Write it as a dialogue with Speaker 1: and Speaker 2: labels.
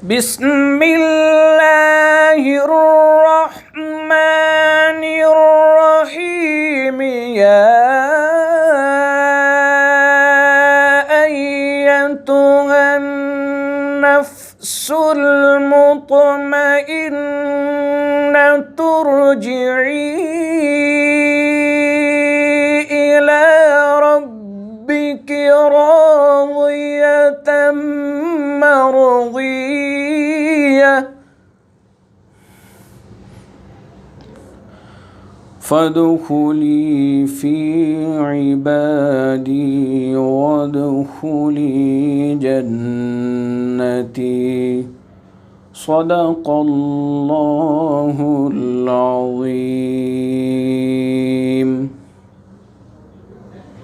Speaker 1: بسم الله الرحمن الرحيم يا أيتها النفس المطمئنة ارجعي إلى ربك راضية مرضية فادخلي في عبادي وادخلي جنتي. صدق الله العظيم.